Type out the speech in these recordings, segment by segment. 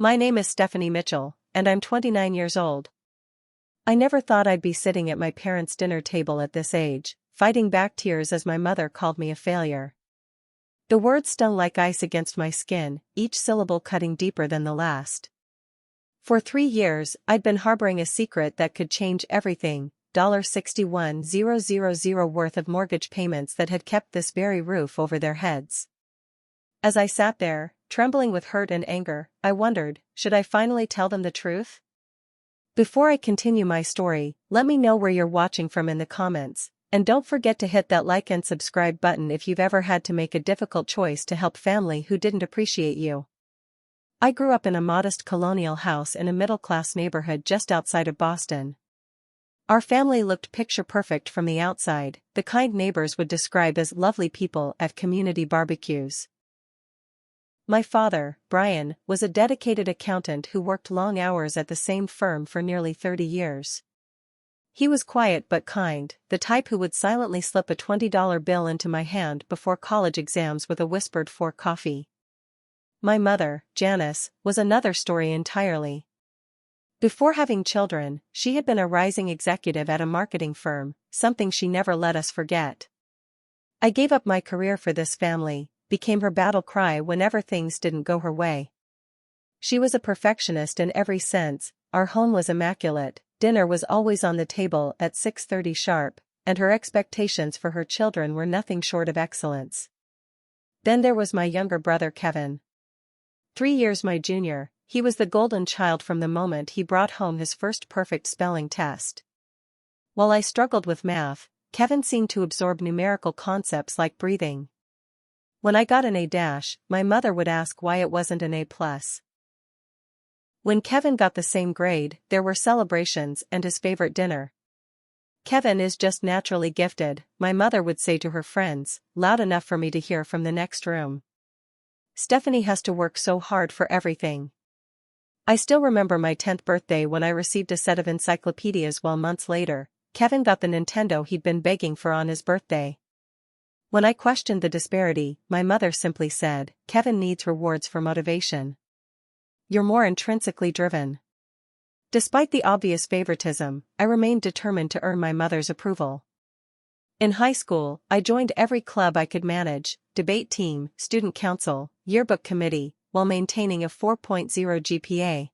My name is Stephanie Mitchell, and I'm 29 years old. I never thought I'd be sitting at my parents' dinner table at this age, fighting back tears as my mother called me a failure. The words stung like ice against my skin, each syllable cutting deeper than the last. For 3 years, I'd been harboring a secret that could change everything, $61,000 worth of mortgage payments that had kept this very roof over their heads. As I sat there, trembling with hurt and anger, I wondered, should I finally tell them the truth? Before I continue my story, let me know where you're watching from in the comments, and don't forget to hit that like and subscribe button if you've ever had to make a difficult choice to help family who didn't appreciate you. I grew up in a modest colonial house in a middle-class neighborhood just outside of Boston. Our family looked picture-perfect from the outside, the kind neighbors would describe as lovely people at community barbecues. My father, Brian, was a dedicated accountant who worked long hours at the same firm for nearly 30 years. He was quiet but kind, the type who would silently slip a $20 bill into my hand before college exams with a whispered "for coffee." My mother, Janice, was another story entirely. Before having children, she had been a rising executive at a marketing firm, something she never let us forget. I gave up my career for this family, became her battle cry whenever things didn't go her way. She was a perfectionist in every sense, our home was immaculate, dinner was always on the table at 6:30 sharp, and her expectations for her children were nothing short of excellence. Then there was my younger brother Kevin. 3 years my junior, he was the golden child from the moment he brought home his first perfect spelling test. While I struggled with math, Kevin seemed to absorb numerical concepts like breathing. When I got an A-, my mother would ask why it wasn't an A+. When Kevin got the same grade, there were celebrations and his favorite dinner. "Kevin is just naturally gifted," my mother would say to her friends, loud enough for me to hear from the next room. "Stephanie has to work so hard for everything." I still remember my 10th birthday when I received a set of encyclopedias while months later, Kevin got the Nintendo he'd been begging for on his birthday. When I questioned the disparity, my mother simply said, "Kevin needs rewards for motivation. You're more intrinsically driven." Despite the obvious favoritism, I remained determined to earn my mother's approval. In high school, I joined every club I could manage, debate team, student council, yearbook committee, while maintaining a 4.0 GPA.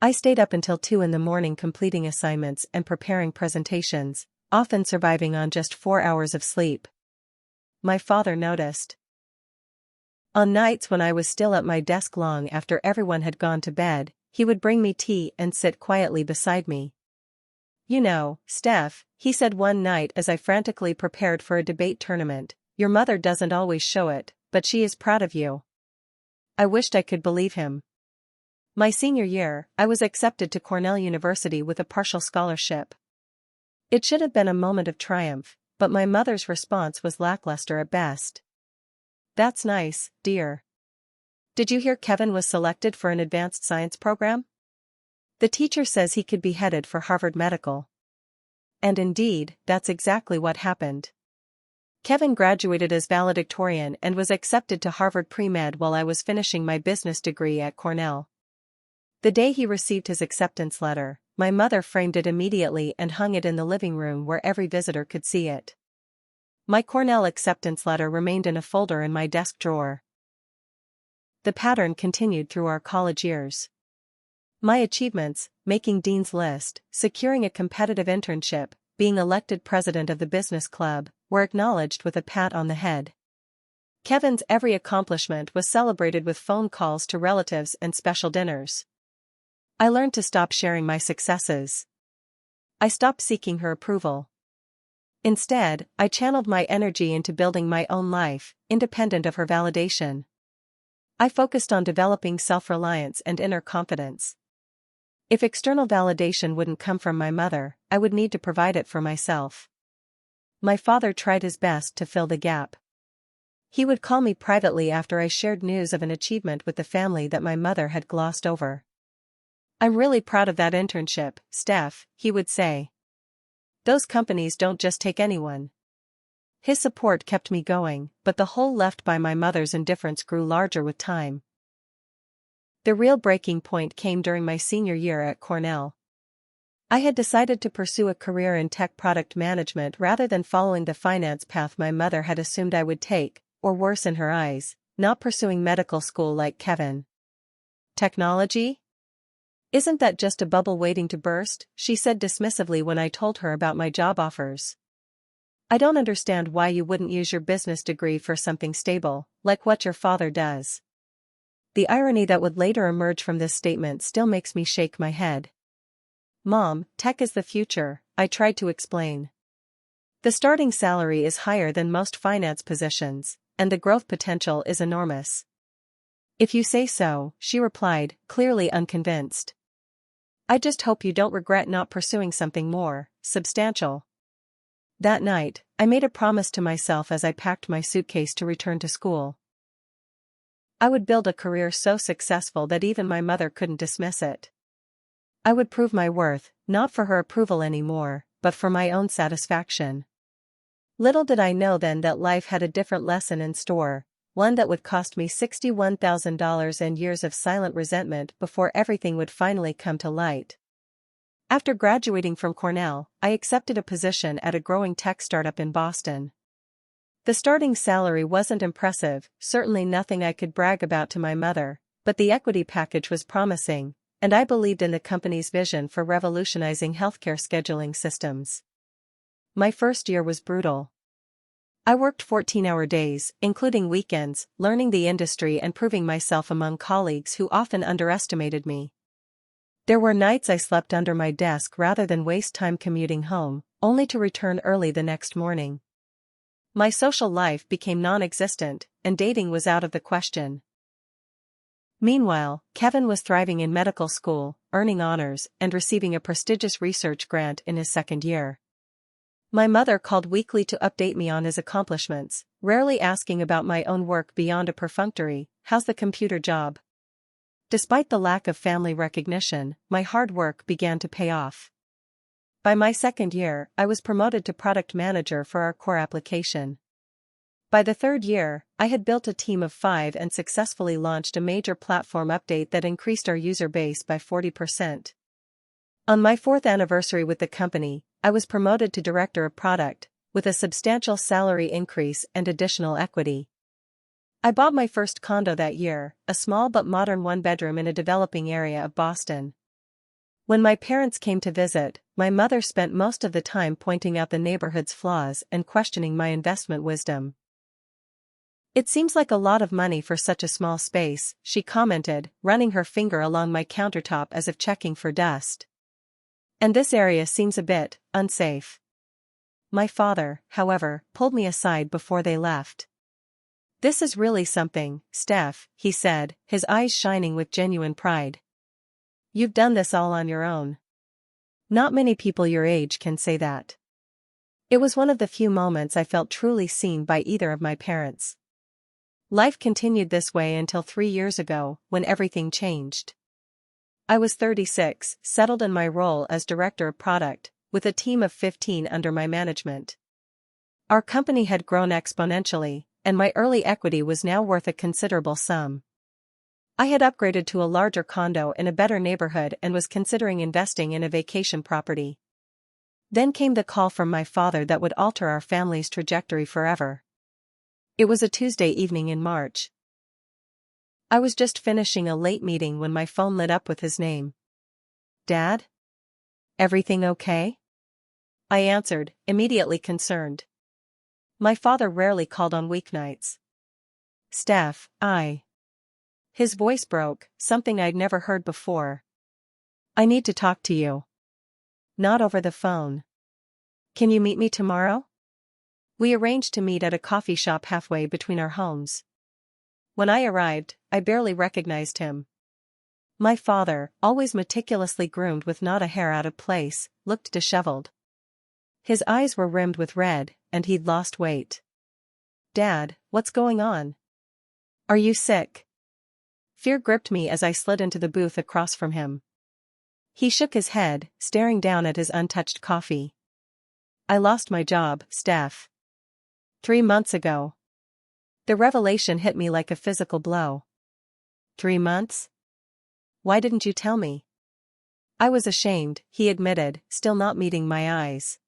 I stayed up until 2 in the morning completing assignments and preparing presentations, often surviving on just 4 hours of sleep. My father noticed. On nights when I was still at my desk long after everyone had gone to bed, he would bring me tea and sit quietly beside me. "You know, Steph," he said one night as I frantically prepared for a debate tournament, "your mother doesn't always show it, but she is proud of you." I wished I could believe him. My senior year, I was accepted to Cornell University with a partial scholarship. It should have been a moment of triumph, but my mother's response was lackluster at best. "That's nice, dear. Did you hear Kevin was selected for an advanced science program? The teacher says he could be headed for Harvard Medical." And indeed, that's exactly what happened. Kevin graduated as valedictorian and was accepted to Harvard Pre-Med while I was finishing my business degree at Cornell. The day he received his acceptance letter, my mother framed it immediately and hung it in the living room where every visitor could see it. My Cornell acceptance letter remained in a folder in my desk drawer. The pattern continued through our college years. My achievements, making Dean's List, securing a competitive internship, being elected president of the business club, were acknowledged with a pat on the head. Kevin's every accomplishment was celebrated with phone calls to relatives and special dinners. I learned to stop sharing my successes. I stopped seeking her approval. Instead, I channeled my energy into building my own life, independent of her validation. I focused on developing self-reliance and inner confidence. If external validation wouldn't come from my mother, I would need to provide it for myself. My father tried his best to fill the gap. He would call me privately after I shared news of an achievement with the family that my mother had glossed over. "I'm really proud of that internship, Steph," he would say. "Those companies don't just take anyone." His support kept me going, but the hole left by my mother's indifference grew larger with time. The real breaking point came during my senior year at Cornell. I had decided to pursue a career in tech product management rather than following the finance path my mother had assumed I would take, or worse in her eyes, not pursuing medical school like Kevin. Technology? Isn't that just a bubble waiting to burst? She said dismissively when I told her about my job offers. I don't understand why you wouldn't use your business degree for something stable, like what your father does. The irony that would later emerge from this statement still makes me shake my head. Mom, tech is the future, I tried to explain. The starting salary is higher than most finance positions, and the growth potential is enormous. If you say so, she replied, clearly unconvinced. I just hope you don't regret not pursuing something more substantial. That night, I made a promise to myself as I packed my suitcase to return to school. I would build a career so successful that even my mother couldn't dismiss it. I would prove my worth, not for her approval anymore, but for my own satisfaction. Little did I know then that life had a different lesson in store, one that would cost me $61,000 and years of silent resentment before everything would finally come to light. After graduating from Cornell, I accepted a position at a growing tech startup in Boston. The starting salary wasn't impressive, certainly nothing I could brag about to my mother, but the equity package was promising, and I believed in the company's vision for revolutionizing healthcare scheduling systems. My first year was brutal. I worked 14-hour days, including weekends, learning the industry and proving myself among colleagues who often underestimated me. There were nights I slept under my desk rather than waste time commuting home, only to return early the next morning. My social life became non-existent, and dating was out of the question. Meanwhile, Kevin was thriving in medical school, earning honors, and receiving a prestigious research grant in his second year. My mother called weekly to update me on his accomplishments, rarely asking about my own work beyond a perfunctory, "How's the computer job?" Despite the lack of family recognition, my hard work began to pay off. By my second year, I was promoted to product manager for our core application. By the third year, I had built a team of 5 and successfully launched a major platform update that increased our user base by 40%. On my 4th anniversary with the company, I was promoted to director of product, with a substantial salary increase and additional equity. I bought my first condo that year, a small but modern one-bedroom in a developing area of Boston. When my parents came to visit, my mother spent most of the time pointing out the neighborhood's flaws and questioning my investment wisdom. "It seems like a lot of money for such a small space," she commented, running her finger along my countertop as if checking for dust. "And this area seems a bit unsafe." My father, however, pulled me aside before they left. "This is really something, Steph," he said, his eyes shining with genuine pride. "You've done this all on your own. Not many people your age can say that." It was one of the few moments I felt truly seen by either of my parents. Life continued this way until 3 years ago, when everything changed. I was 36, settled in my role as director of product, with a team of 15 under my management. Our company had grown exponentially, and my early equity was now worth a considerable sum. I had upgraded to a larger condo in a better neighborhood and was considering investing in a vacation property. Then came the call from my father that would alter our family's trajectory forever. It was a Tuesday evening in March. I was just finishing a late meeting when my phone lit up with his name. "Dad? Everything okay?" I answered, immediately concerned. My father rarely called on weeknights. "Steph, His voice broke, something I'd never heard before. "I need to talk to you." "Not over the phone. Can you meet me tomorrow?" We arranged to meet at a coffee shop halfway between our homes. When I arrived, I barely recognized him. My father, always meticulously groomed with not a hair out of place, looked disheveled. His eyes were rimmed with red, and he'd lost weight. "Dad, what's going on? Are you sick?" Fear gripped me as I slid into the booth across from him. He shook his head, staring down at his untouched coffee. "I lost my job, Steph. 3 months ago." The revelation hit me like a physical blow. 3 months? why didn't you tell me? I was ashamed, he admitted, still not meeting my eyes.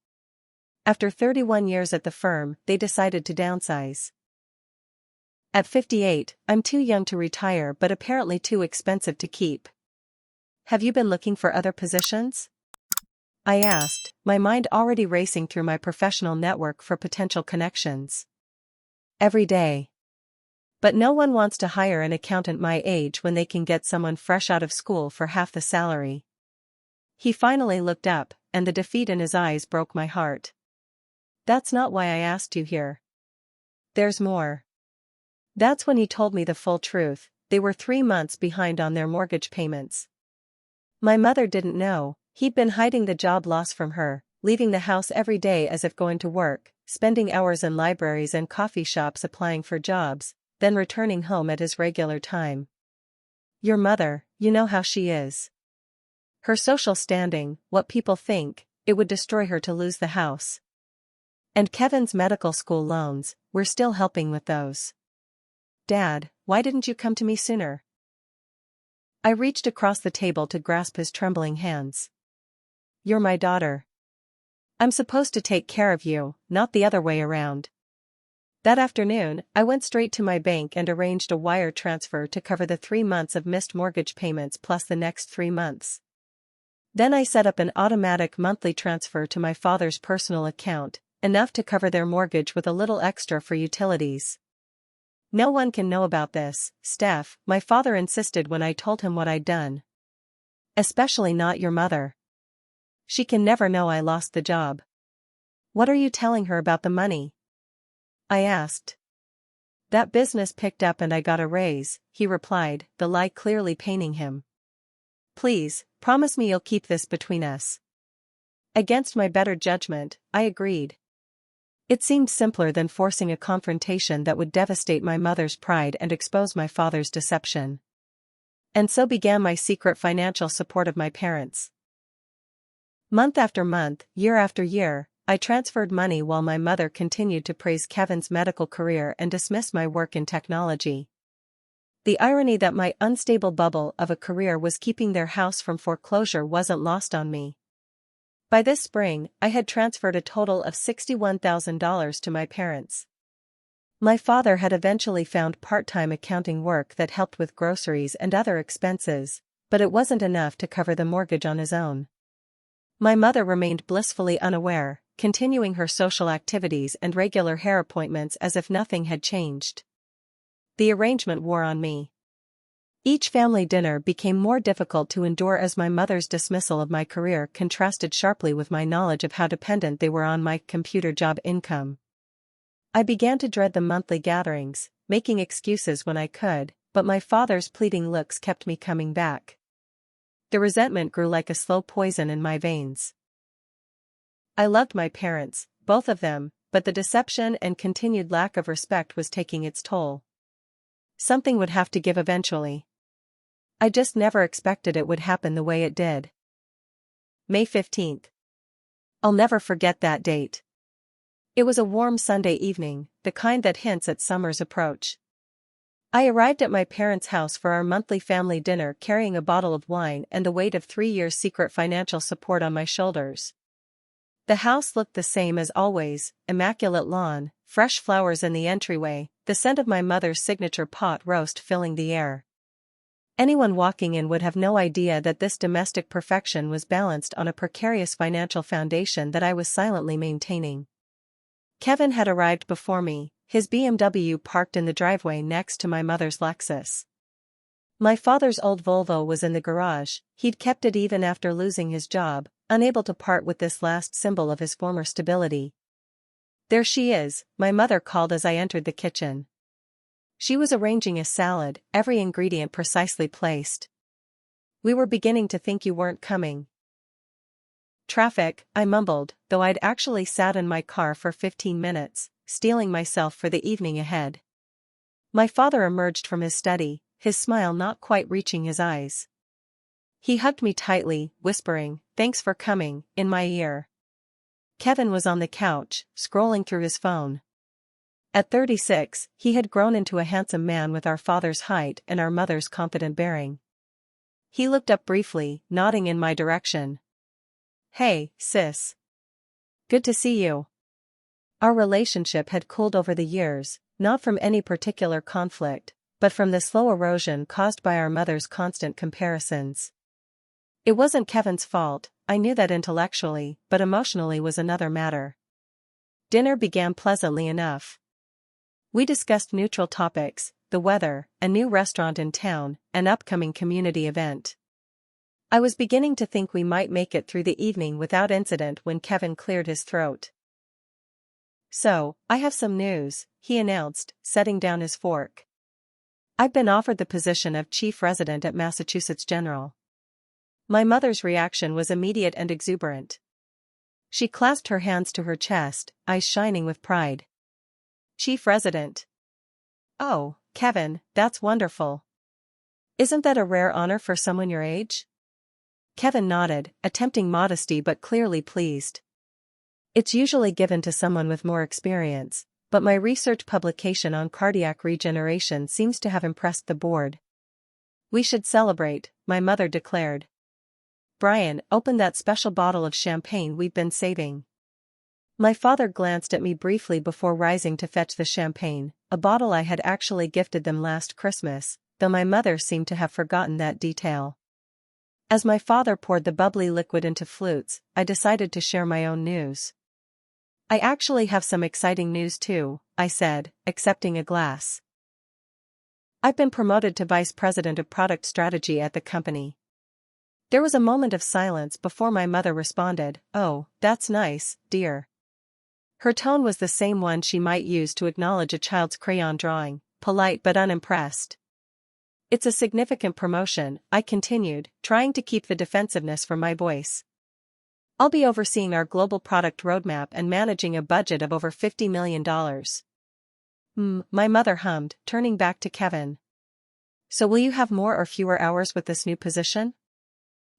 After 31 years at the firm, they decided to downsize. At 58, I'm too young to retire but apparently too expensive to keep. Have you been looking for other positions? I asked, my mind already racing through my professional network for potential connections. Every day. But no one wants to hire an accountant my age when they can get someone fresh out of school for half the salary. He finally looked up, and the defeat in his eyes broke my heart. That's not why I asked you here. There's more. That's when he told me the full truth. They were 3 months behind on their mortgage payments. My mother didn't know. He'd been hiding the job loss from her, leaving the house every day as if going to work, spending hours in libraries and coffee shops applying for jobs, then returning home at his regular time. Your mother, you know how she is. Her social standing, what people think, it would destroy her to lose the house. And Kevin's medical school loans, we're still helping with those. Dad, why didn't you come to me sooner? I reached across the table to grasp his trembling hands. You're my daughter. I'm supposed to take care of you, not the other way around. That afternoon, I went straight to my bank and arranged a wire transfer to cover the 3 months of missed mortgage payments plus the next 3 months. Then I set up an automatic monthly transfer to my father's personal account, enough to cover their mortgage with a little extra for utilities. No one can know about this, Steph, my father insisted when I told him what I'd done. Especially not your mother. She can never know I lost the job. What are you telling her about the money? I asked. That business picked up and I got a raise, he replied, the lie clearly paining him. Please, promise me you'll keep this between us. Against my better judgment, I agreed. It seemed simpler than forcing a confrontation that would devastate my mother's pride and expose my father's deception. And so began my secret financial support of my parents. Month after month, year after year, I transferred money while my mother continued to praise Kevin's medical career and dismiss my work in technology. The irony that my unstable bubble of a career was keeping their house from foreclosure wasn't lost on me. By this spring, I had transferred a total of $61,000 to my parents. My father had eventually found part-time accounting work that helped with groceries and other expenses, but it wasn't enough to cover the mortgage on his own. My mother remained blissfully unaware, continuing her social activities and regular hair appointments as if nothing had changed. The arrangement wore on me. Each family dinner became more difficult to endure as my mother's dismissal of my career contrasted sharply with my knowledge of how dependent they were on my computer job income. I began to dread the monthly gatherings, making excuses when I could, but my father's pleading looks kept me coming back. The resentment grew like a slow poison in my veins. I loved my parents, both of them, but the deception and continued lack of respect was taking its toll. Something would have to give eventually. I just never expected it would happen the way it did. May 15th. I'll never forget that date. It was a warm Sunday evening, the kind that hints at summer's approach. I arrived at my parents' house for our monthly family dinner carrying a bottle of wine and the weight of 3 years' secret financial support on my shoulders. The house looked the same as always, immaculate lawn, fresh flowers in the entryway, the scent of my mother's signature pot roast filling the air. Anyone walking in would have no idea that this domestic perfection was balanced on a precarious financial foundation that I was silently maintaining. Kevin had arrived before me, his BMW parked in the driveway next to my mother's Lexus. My father's old Volvo was in the garage. He'd kept it even after losing his job, unable to part with this last symbol of his former stability. There she is, my mother called as I entered the kitchen. She was arranging a salad, every ingredient precisely placed. We were beginning to think you weren't coming. Traffic, I mumbled, though I'd actually sat in my car for 15 minutes, steeling myself for the evening ahead. My father emerged from his study, his smile not quite reaching his eyes. He hugged me tightly, whispering, "Thanks for coming," in my ear. Kevin was on the couch, scrolling through his phone. At 36, he had grown into a handsome man with our father's height and our mother's confident bearing. He looked up briefly, nodding in my direction. Hey, sis. Good to see you. Our relationship had cooled over the years, not from any particular conflict, but from the slow erosion caused by our mother's constant comparisons. It wasn't Kevin's fault, I knew that intellectually, but emotionally was another matter. Dinner began pleasantly enough. We discussed neutral topics, the weather, a new restaurant in town, an upcoming community event. I was beginning to think we might make it through the evening without incident when Kevin cleared his throat. So, I have some news, he announced, setting down his fork. I've been offered the position of chief resident at Massachusetts General. My mother's reaction was immediate and exuberant. She clasped her hands to her chest, eyes shining with pride. Chief resident. Oh, Kevin, that's wonderful. Isn't that a rare honor for someone your age? Kevin nodded, attempting modesty but clearly pleased. It's usually given to someone with more experience, but my research publication on cardiac regeneration seems to have impressed the board. We should celebrate, my mother declared. Brian, open that special bottle of champagne we've been saving. My father glanced at me briefly before rising to fetch the champagne, a bottle I had actually gifted them last Christmas, though my mother seemed to have forgotten that detail. As my father poured the bubbly liquid into flutes, I decided to share my own news. I actually have some exciting news too, I said, accepting a glass. I've been promoted to vice president of product strategy at the company. There was a moment of silence before my mother responded, "Oh, that's nice, dear." Her tone was the same one she might use to acknowledge a child's crayon drawing, polite but unimpressed. It's a significant promotion, I continued, trying to keep the defensiveness from my voice. I'll be overseeing our global product roadmap and managing a budget of over $50 million. My mother hummed, turning back to Kevin. So will you have more or fewer hours with this new position?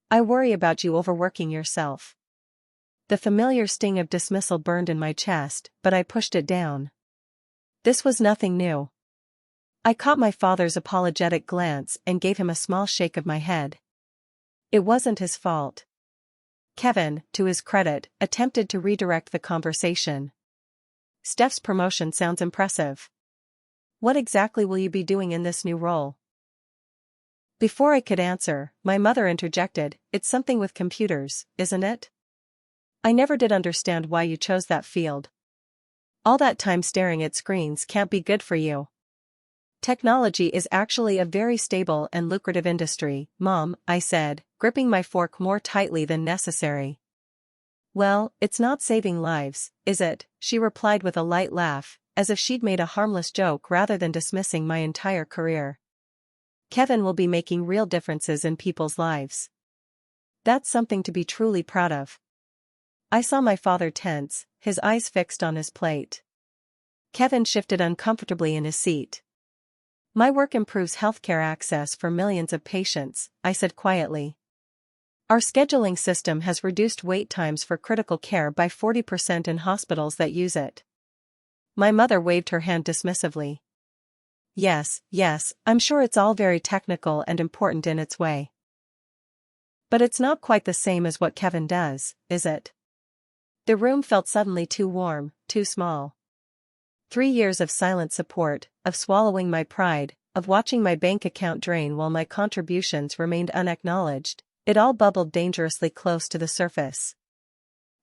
I worry about you overworking yourself. The familiar sting of dismissal burned in my chest, but I pushed it down. This was nothing new. I caught my father's apologetic glance and gave him a small shake of my head. It wasn't his fault. Kevin, to his credit, attempted to redirect the conversation. Steph's promotion sounds impressive. What exactly will you be doing in this new role? Before I could answer, my mother interjected, "It's something with computers, isn't it? I never did understand why you chose that field. All that time staring at screens can't be good for you." Technology is actually a very stable and lucrative industry, Mom, I said, gripping my fork more tightly than necessary. Well, it's not saving lives, is it? She replied with a light laugh, as if she'd made a harmless joke rather than dismissing my entire career. Kevin will be making real differences in people's lives. That's something to be truly proud of. I saw my father tense, his eyes fixed on his plate. Kevin shifted uncomfortably in his seat. My work improves healthcare access for millions of patients, I said quietly. Our scheduling system has reduced wait times for critical care by 40% in hospitals that use it. My mother waved her hand dismissively. Yes, I'm sure it's all very technical and important in its way. But it's not quite the same as what Kevin does, is it? The room felt suddenly too warm, too small. 3 years of silent support, of swallowing my pride, of watching my bank account drain while my contributions remained unacknowledged, it all bubbled dangerously close to the surface.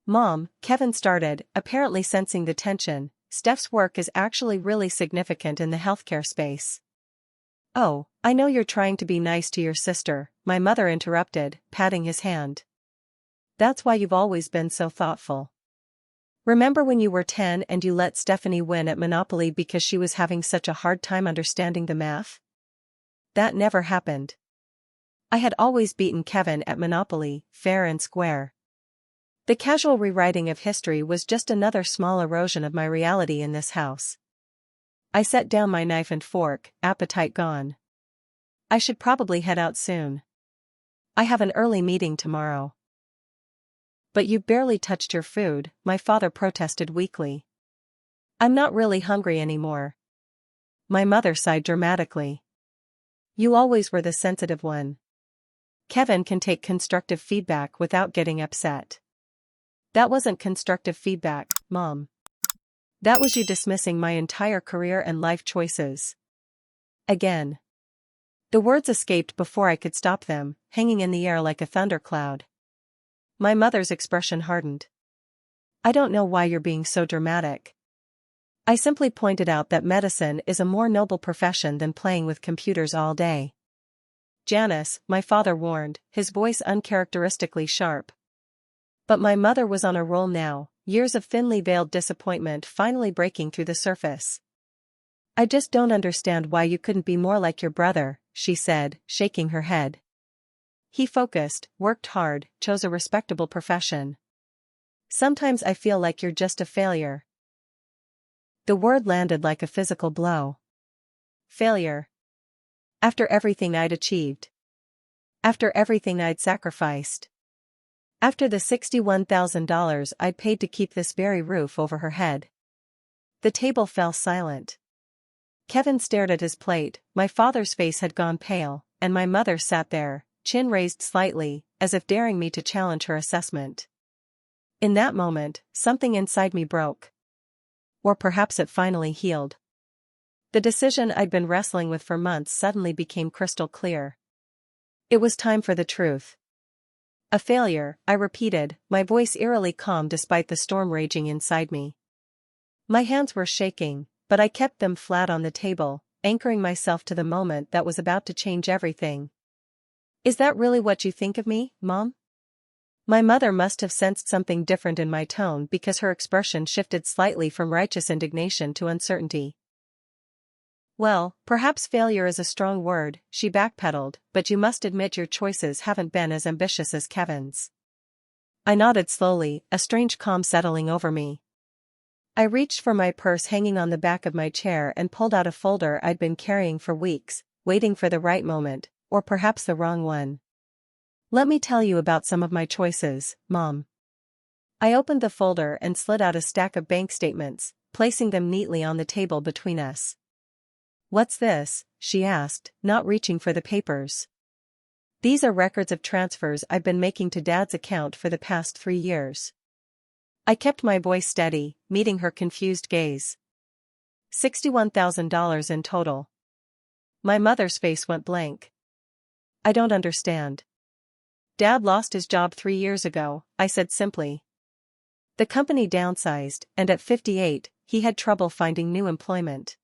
Mom, Kevin started, apparently sensing the tension, Steph's work is actually really significant in the healthcare space. Oh, I know you're trying to be nice to your sister, my mother interrupted, patting his hand. That's why you've always been so thoughtful. Remember when you were 10 and you let Stephanie win at Monopoly because she was having such a hard time understanding the math? That never happened. I had always beaten Kevin at Monopoly, fair and square. The casual rewriting of history was just another small erosion of my reality in this house. I set down my knife and fork, appetite gone. I should probably head out soon. I have an early meeting tomorrow. But you barely touched your food, my father protested weakly. I'm not really hungry anymore. My mother sighed dramatically. You always were the sensitive one. Kevin can take constructive feedback without getting upset. That wasn't constructive feedback, Mom. That was you dismissing my entire career and life choices. Again. The words escaped before I could stop them, hanging in the air like a thundercloud. My mother's expression hardened. I don't know why you're being so dramatic. I simply pointed out that medicine is a more noble profession than playing with computers all day. Janice, my father warned, his voice uncharacteristically sharp. But my mother was on a roll now, years of thinly veiled disappointment finally breaking through the surface. I just don't understand why you couldn't be more like your brother, she said, shaking her head. He focused, worked hard, chose a respectable profession. Sometimes I feel like you're just a failure. The word landed like a physical blow. Failure. After everything I'd achieved. After everything I'd sacrificed. After the $61,000 I'd paid to keep this very roof over her head. The table fell silent. Kevin stared at his plate, my father's face had gone pale, and my mother sat there, chin raised slightly, as if daring me to challenge her assessment. In that moment, something inside me broke. Or perhaps it finally healed. The decision I'd been wrestling with for months suddenly became crystal clear. It was time for the truth. A failure, I repeated, my voice eerily calm despite the storm raging inside me. My hands were shaking, but I kept them flat on the table, anchoring myself to the moment that was about to change everything. Is that really what you think of me, Mom? My mother must have sensed something different in my tone because her expression shifted slightly from righteous indignation to uncertainty. Well, perhaps failure is a strong word, she backpedaled, but you must admit your choices haven't been as ambitious as Kevin's. I nodded slowly, a strange calm settling over me. I reached for my purse hanging on the back of my chair and pulled out a folder I'd been carrying for weeks, waiting for the right moment, or perhaps the wrong one. Let me tell you about some of my choices, Mom. I opened the folder and slid out a stack of bank statements, placing them neatly on the table between us. What's this? She asked, not reaching for the papers. These are records of transfers I've been making to Dad's account for the past 3 years. I kept my voice steady, meeting her confused gaze. $61,000 in total. My mother's face went blank. I don't understand. Dad lost his job 3 years ago, I said simply. The company downsized, and at 58, he had trouble finding new employment.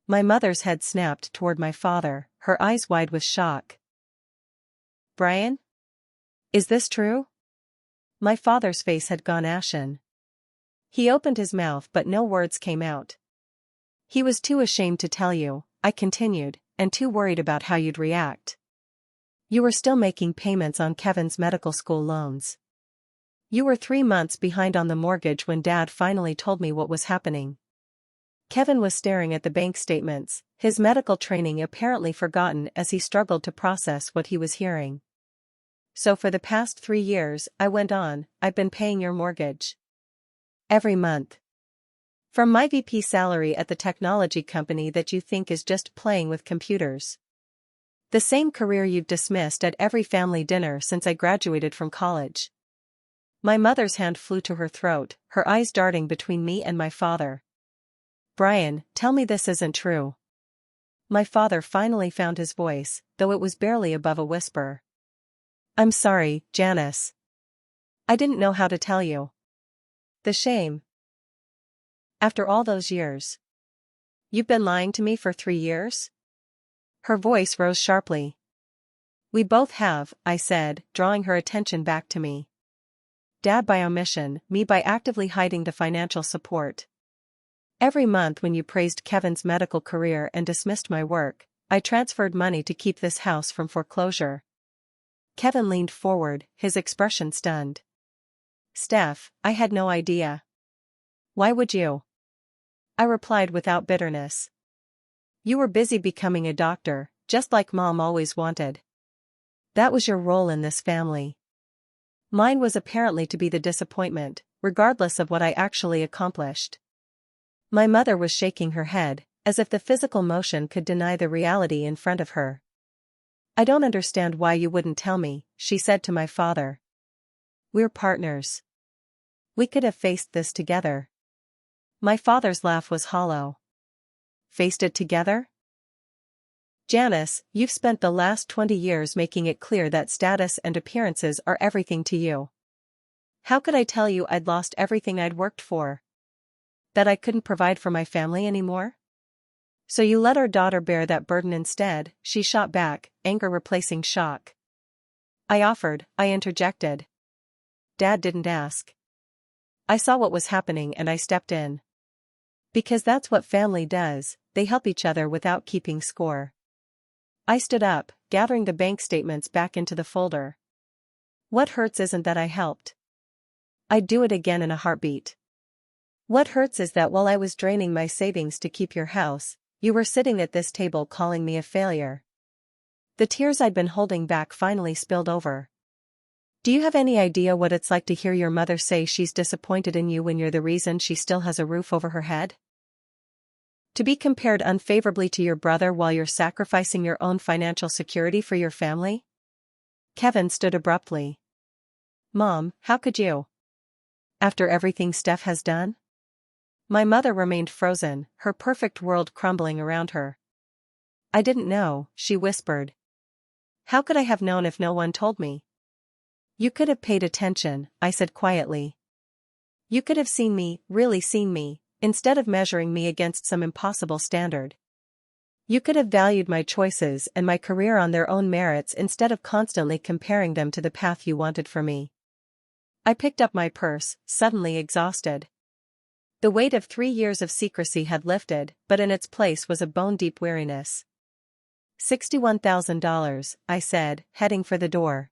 My mother's head snapped toward my father, her eyes wide with shock. Brian? Is this true? My father's face had gone ashen. He opened his mouth but no words came out. He was too ashamed to tell you, I continued, and too worried about how you'd react. You were still making payments on Kevin's medical school loans. You were 3 months behind on the mortgage when Dad finally told me what was happening. Kevin was staring at the bank statements, his medical training apparently forgotten as he struggled to process what he was hearing. So for the past 3 years, I went on, I've been paying your mortgage. Every month. From my VP salary at the technology company that you think is just playing with computers. The same career you've dismissed at every family dinner since I graduated from college. My mother's hand flew to her throat, her eyes darting between me and my father. Brian, tell me this isn't true. My father finally found his voice, though it was barely above a whisper. I'm sorry, Janice. I didn't know how to tell you. The shame. After all those years. You've been lying to me for 3 years? Her voice rose sharply. We both have, I said, drawing her attention back to me. Dad by omission, me by actively hiding the financial support. Every month when you praised Kevin's medical career and dismissed my work, I transferred money to keep this house from foreclosure. Kevin leaned forward, his expression stunned. Steph, I had no idea. Why would you? I replied without bitterness. You were busy becoming a doctor, just like Mom always wanted. That was your role in this family. Mine was apparently to be the disappointment, regardless of what I actually accomplished. My mother was shaking her head, as if the physical motion could deny the reality in front of her. I don't understand why you wouldn't tell me, she said to my father. We're partners. We could have faced this together. My father's laugh was hollow. Faced it together? Janice, you've spent the last 20 years making it clear that status and appearances are everything to you. How could I tell you I'd lost everything I'd worked for? That I couldn't provide for my family anymore? So you let our daughter bear that burden instead, she shot back, anger replacing shock. I interjected. Dad didn't ask. I saw what was happening and I stepped in. Because that's what family does, they help each other without keeping score. I stood up, gathering the bank statements back into the folder. What hurts isn't that I helped. I'd do it again in a heartbeat. What hurts is that while I was draining my savings to keep your house, you were sitting at this table calling me a failure. The tears I'd been holding back finally spilled over. Do you have any idea what it's like to hear your mother say she's disappointed in you when you're the reason she still has a roof over her head? To be compared unfavorably to your brother while you're sacrificing your own financial security for your family? Kevin stood abruptly. Mom, how could you? After everything Steph has done? My mother remained frozen, her perfect world crumbling around her. I didn't know, she whispered. How could I have known if no one told me? You could have paid attention, I said quietly. You could have seen me, really seen me, instead of measuring me against some impossible standard. You could have valued my choices and my career on their own merits instead of constantly comparing them to the path you wanted for me. I picked up my purse, suddenly exhausted. The weight of 3 years of secrecy had lifted, but in its place was a bone-deep weariness. $61,000, I said, heading for the door.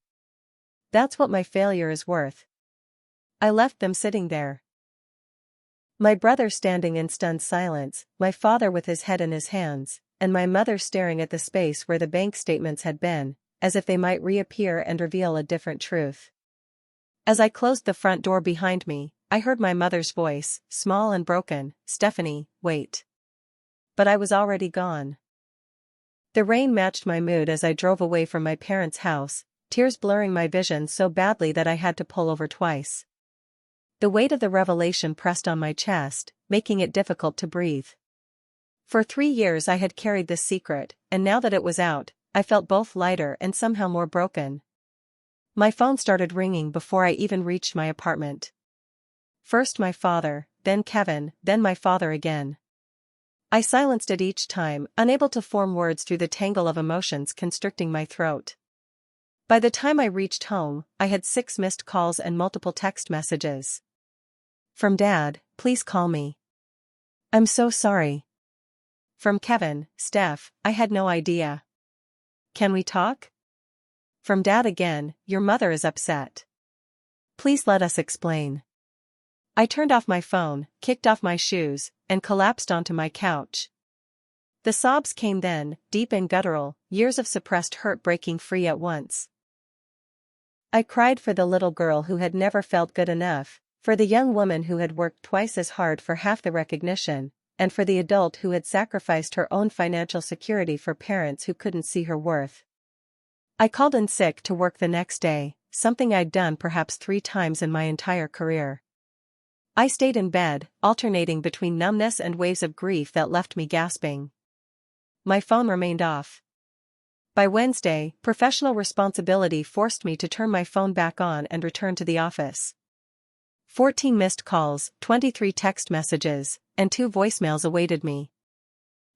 That's what my failure is worth. I left them sitting there. My brother standing in stunned silence, my father with his head in his hands, and my mother staring at the space where the bank statements had been, as if they might reappear and reveal a different truth. As I closed the front door behind me, I heard my mother's voice, small and broken, "Stephanie, wait." But I was already gone. The rain matched my mood as I drove away from my parents' house, tears blurring my vision so badly that I had to pull over twice. The weight of the revelation pressed on my chest, making it difficult to breathe. For 3 years I had carried this secret, and now that it was out, I felt both lighter and somehow more broken. My phone started ringing before I even reached my apartment. First my father, then Kevin, then my father again. I silenced it each time, unable to form words through the tangle of emotions constricting my throat. By the time I reached home, I had 6 missed calls and multiple text messages. From Dad, "Please call me. I'm so sorry." From Kevin, "Steph, I had no idea. Can we talk?" From Dad again, "Your mother is upset. Please let us explain." I turned off my phone, kicked off my shoes, and collapsed onto my couch. The sobs came then, deep and guttural, years of suppressed hurt breaking free at once. I cried for the little girl who had never felt good enough, for the young woman who had worked twice as hard for half the recognition, and for the adult who had sacrificed her own financial security for parents who couldn't see her worth. I called in sick to work the next day, something I'd done perhaps 3 times in my entire career. I stayed in bed, alternating between numbness and waves of grief that left me gasping. My phone remained off. By Wednesday, professional responsibility forced me to turn my phone back on and return to the office. 14 missed calls, 23 text messages, and 2 voicemails awaited me.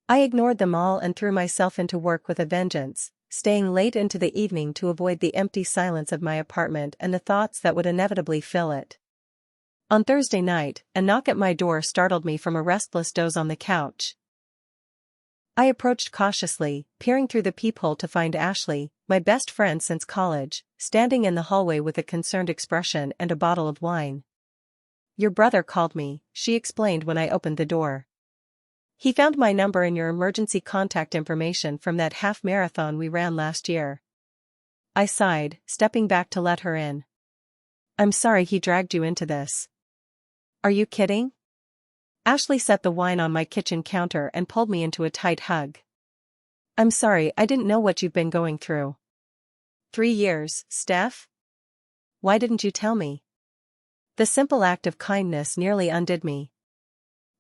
I ignored them all and threw myself into work with a vengeance, staying late into the evening to avoid the empty silence of my apartment and the thoughts that would inevitably fill it. On Thursday night, a knock at my door startled me from a restless doze on the couch. I approached cautiously, peering through the peephole to find Ashley, my best friend since college, standing in the hallway with a concerned expression and a bottle of wine. "Your brother called me," she explained when I opened the door. "He found my number in your emergency contact information from that half-marathon we ran last year." I sighed, stepping back to let her in. "I'm sorry he dragged you into this." "Are you kidding?" Ashley set the wine on my kitchen counter and pulled me into a tight hug. I'm sorry, I didn't know what you've been going through. 3 years, Steph? Why didn't you tell me? The simple act of kindness nearly undid me.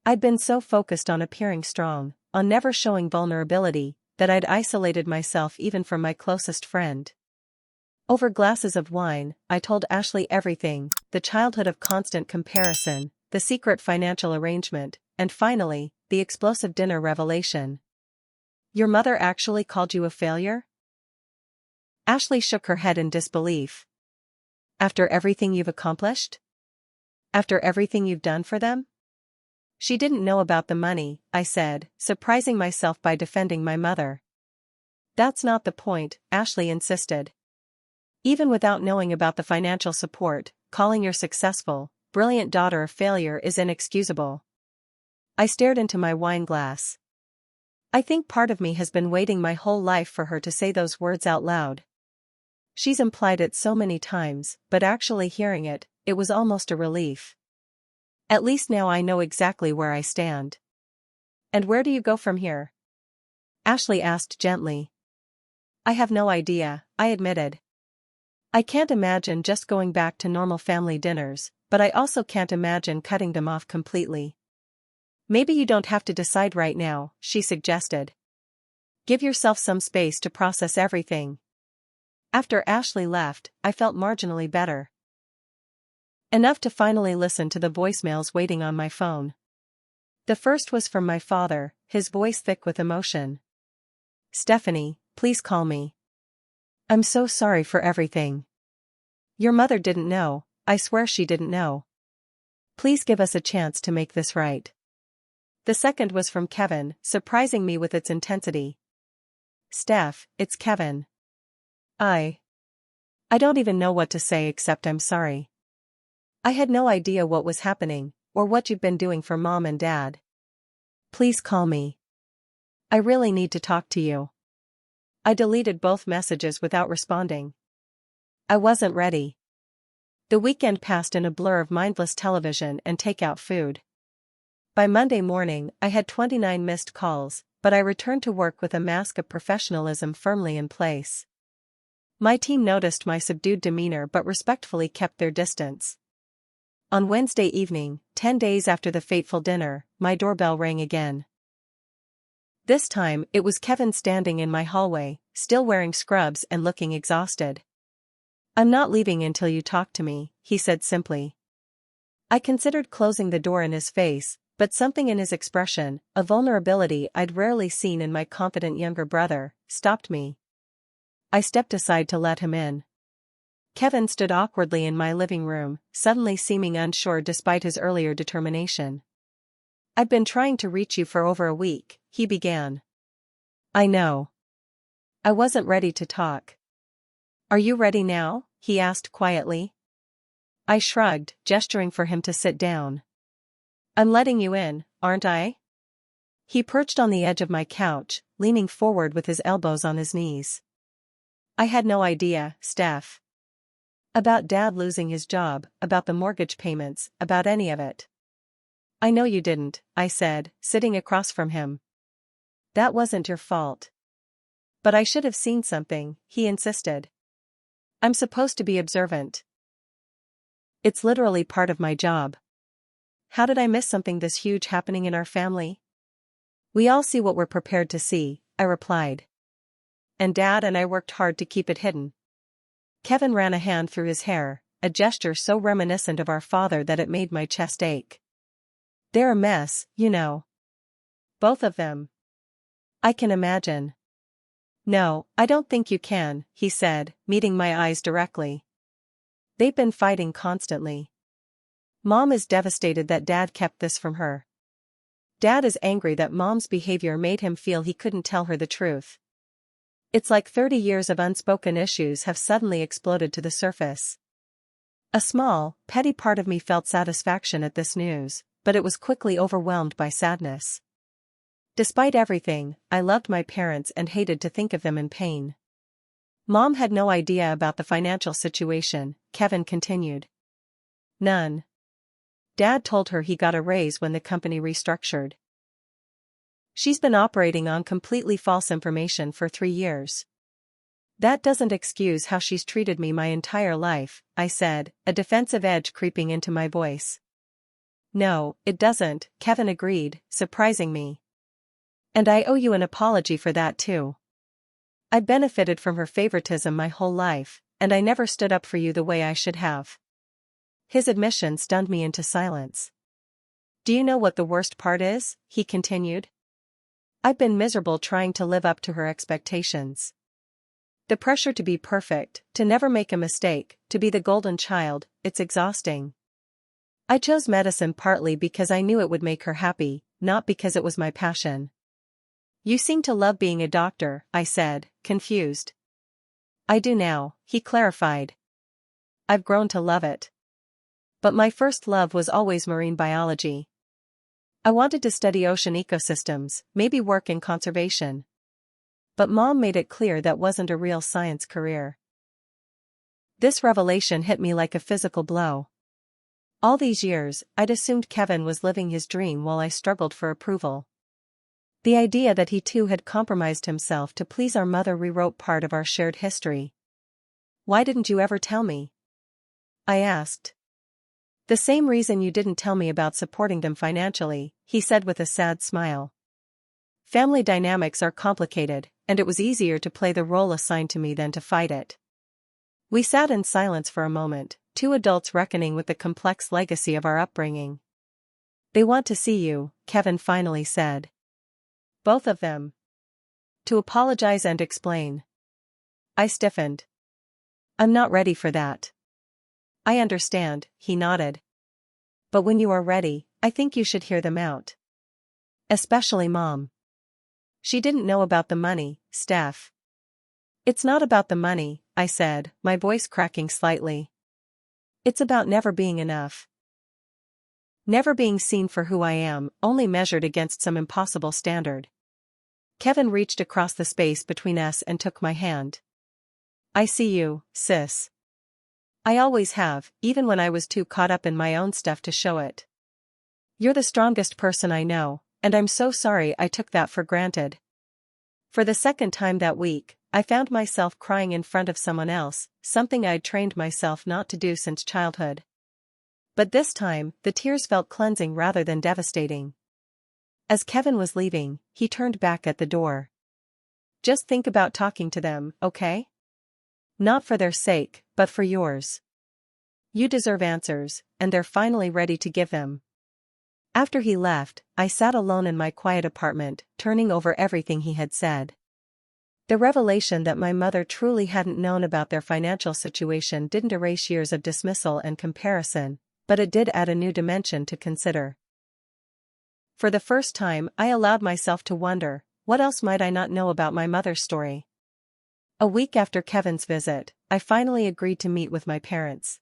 I'd been so focused on appearing strong, on never showing vulnerability, that I'd isolated myself even from my closest friend. Over glasses of wine, I told Ashley everything, the childhood of constant comparison, the secret financial arrangement, and finally, the explosive dinner revelation. Your mother actually called you a failure? Ashley shook her head in disbelief. After everything you've accomplished? After everything you've done for them? She didn't know about the money, I said, surprising myself by defending my mother. That's not the point, Ashley insisted. Even without knowing about the financial support, calling your successful, brilliant daughter a failure is inexcusable. I stared into my wine glass. I think part of me has been waiting my whole life for her to say those words out loud. She's implied it so many times, but actually hearing it, it was almost a relief. At least now I know exactly where I stand. And where do you go from here? Ashley asked gently. I have no idea, I admitted. I can't imagine just going back to normal family dinners, but I also can't imagine cutting them off completely. Maybe you don't have to decide right now, she suggested. Give yourself some space to process everything. After Ashley left, I felt marginally better. Enough to finally listen to the voicemails waiting on my phone. The first was from my father, his voice thick with emotion. Stephanie, please call me. I'm so sorry for everything. Your mother didn't know, I swear she didn't know. Please give us a chance to make this right. The second was from Kevin, surprising me with its intensity. Steph, it's Kevin. I don't even know what to say except I'm sorry. I had no idea what was happening, or what you've been doing for Mom and Dad. Please call me. I really need to talk to you. I deleted both messages without responding. I wasn't ready. The weekend passed in a blur of mindless television and takeout food. By Monday morning, I had 29 missed calls, but I returned to work with a mask of professionalism firmly in place. My team noticed my subdued demeanor but respectfully kept their distance. On Wednesday evening, 10 days after the fateful dinner, my doorbell rang again. This time, it was Kevin standing in my hallway, still wearing scrubs and looking exhausted. I'm not leaving until you talk to me, he said simply. I considered closing the door in his face, but something in his expression, a vulnerability I'd rarely seen in my confident younger brother, stopped me. I stepped aside to let him in. Kevin stood awkwardly in my living room, suddenly seeming unsure despite his earlier determination. I've been trying to reach you for over a week, he began. I know. I wasn't ready to talk. Are you ready now? He asked quietly. I shrugged, gesturing for him to sit down. I'm letting you in, aren't I? He perched on the edge of my couch, leaning forward with his elbows on his knees. I had no idea, Steph. About Dad losing his job, about the mortgage payments, about any of it. I know you didn't, I said, sitting across from him. That wasn't your fault. But I should have seen something, he insisted. I'm supposed to be observant. It's literally part of my job. How did I miss something this huge happening in our family? We all see what we're prepared to see, I replied. And Dad and I worked hard to keep it hidden. Kevin ran a hand through his hair, a gesture so reminiscent of our father that it made my chest ache. They're a mess, you know. Both of them. I can imagine. No, I don't think you can, he said, meeting my eyes directly. They've been fighting constantly. Mom is devastated that Dad kept this from her. Dad is angry that Mom's behavior made him feel he couldn't tell her the truth. It's like 30 years of unspoken issues have suddenly exploded to the surface. A small, petty part of me felt satisfaction at this news, but it was quickly overwhelmed by sadness. Despite everything, I loved my parents and hated to think of them in pain. Mom had no idea about the financial situation, Kevin continued. None. Dad told her he got a raise when the company restructured. She's been operating on completely false information for 3 years. That doesn't excuse how she's treated me my entire life, I said, a defensive edge creeping into my voice. No, it doesn't, Kevin agreed, surprising me. And I owe you an apology for that too. I benefited from her favoritism my whole life, and I never stood up for you the way I should have. His admission stunned me into silence. Do you know what the worst part is? He continued. I've been miserable trying to live up to her expectations. The pressure to be perfect, to never make a mistake, to be the golden child, it's exhausting. I chose medicine partly because I knew it would make her happy, not because it was my passion. You seem to love being a doctor, I said, confused. I do now, he clarified. I've grown to love it. But my first love was always marine biology. I wanted to study ocean ecosystems, maybe work in conservation. But Mom made it clear that wasn't a real science career. This revelation hit me like a physical blow. All these years, I'd assumed Kevin was living his dream while I struggled for approval. The idea that he too had compromised himself to please our mother rewrote part of our shared history. Why didn't you ever tell me? I asked. The same reason you didn't tell me about supporting them financially, he said with a sad smile. Family dynamics are complicated, and it was easier to play the role assigned to me than to fight it. We sat in silence for a moment, two adults reckoning with the complex legacy of our upbringing. They want to see you, Kevin finally said. Both of them. To apologize and explain. I stiffened. I'm not ready for that. I understand, he nodded. But when you are ready, I think you should hear them out. Especially Mom. She didn't know about the money, Steph. It's not about the money, I said, my voice cracking slightly. It's about never being enough. Never being seen for who I am, only measured against some impossible standard. Kevin reached across the space between us and took my hand. I see you, sis. I always have, even when I was too caught up in my own stuff to show it. You're the strongest person I know, and I'm so sorry I took that for granted. For the second time that week, I found myself crying in front of someone else, something I'd trained myself not to do since childhood. But this time, the tears felt cleansing rather than devastating. As Kevin was leaving, he turned back at the door. Just think about talking to them, okay? Not for their sake, but for yours. You deserve answers, and they're finally ready to give them. After he left, I sat alone in my quiet apartment, turning over everything he had said. The revelation that my mother truly hadn't known about their financial situation didn't erase years of dismissal and comparison, but it did add a new dimension to consider. For the first time, I allowed myself to wonder, what else might I not know about my mother's story? A week after Kevin's visit, I finally agreed to meet with my parents.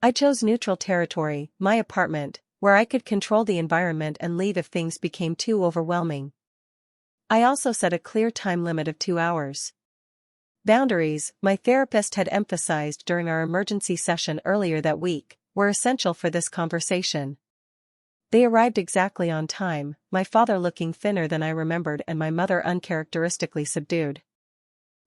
I chose neutral territory, my apartment, where I could control the environment and leave if things became too overwhelming. I also set a clear time limit of 2 hours. Boundaries, my therapist had emphasized during our emergency session earlier that week, were essential for this conversation. They arrived exactly on time, my father looking thinner than I remembered and my mother uncharacteristically subdued.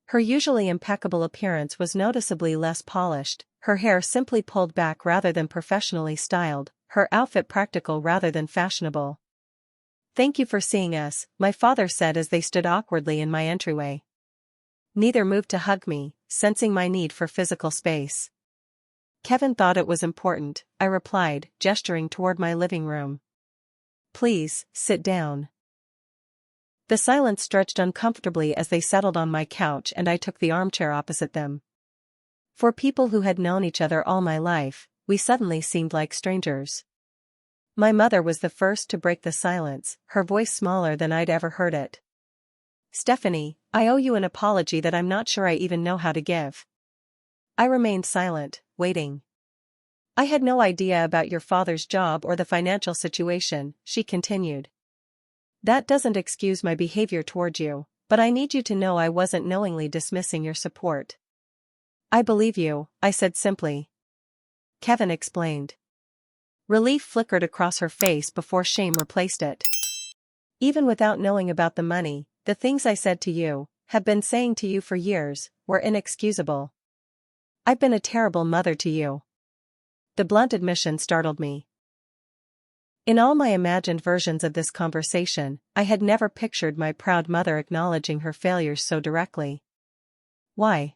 Her usually impeccable appearance was noticeably less polished, her hair simply pulled back rather than professionally styled, her outfit practical rather than fashionable. Thank you for seeing us, my father said as they stood awkwardly in my entryway. Neither moved to hug me, sensing my need for physical space. Kevin thought it was important, I replied, gesturing toward my living room. Please, sit down. The silence stretched uncomfortably as they settled on my couch and I took the armchair opposite them. For people who had known each other all my life, we suddenly seemed like strangers. My mother was the first to break the silence, her voice smaller than I'd ever heard it. Stephanie, I owe you an apology that I'm not sure I even know how to give. I remained silent, waiting. I had no idea about your father's job or the financial situation, she continued. That doesn't excuse my behavior toward you, but I need you to know I wasn't knowingly dismissing your support. I believe you, I said simply. Kevin explained. Relief flickered across her face before shame replaced it. Even without knowing about the money, the things I said to you, have been saying to you for years, were inexcusable. I've been a terrible mother to you. The blunt admission startled me. In all my imagined versions of this conversation, I had never pictured my proud mother acknowledging her failures so directly. Why?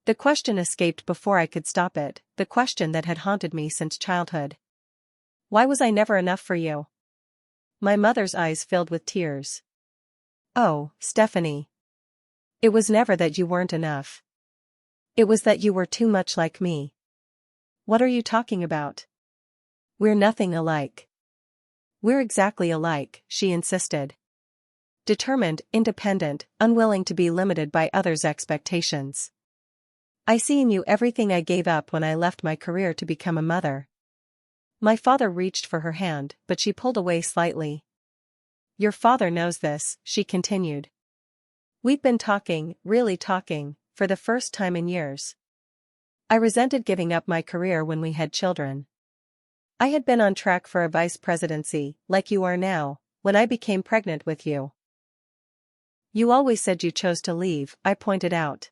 The question escaped before I could stop it, the question that had haunted me since childhood. Why was I never enough for you? My mother's eyes filled with tears. Oh, Stephanie. It was never that you weren't enough. It was that you were too much like me. What are you talking about? We're nothing alike. We're exactly alike, she insisted. Determined, independent, unwilling to be limited by others' expectations. I see in you everything I gave up when I left my career to become a mother. My father reached for her hand, but she pulled away slightly. Your father knows this, she continued. We've been talking, really talking, for the first time in years. I resented giving up my career when we had children. I had been on track for a vice presidency, like you are now, when I became pregnant with you. You always said you chose to leave, I pointed out.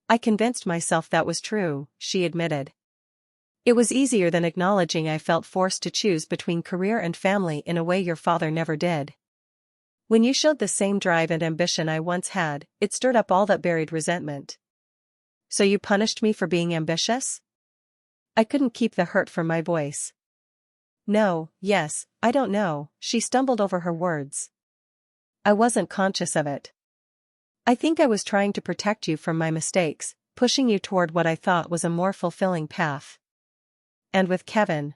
I convinced myself that was true, she admitted. It was easier than acknowledging I felt forced to choose between career and family in a way your father never did. When you showed the same drive and ambition I once had, it stirred up all that buried resentment. So you punished me for being ambitious? I couldn't keep the hurt from my voice. No, yes, I don't know, she stumbled over her words. I wasn't conscious of it. I think I was trying to protect you from my mistakes, pushing you toward what I thought was a more fulfilling path. And with Kevin.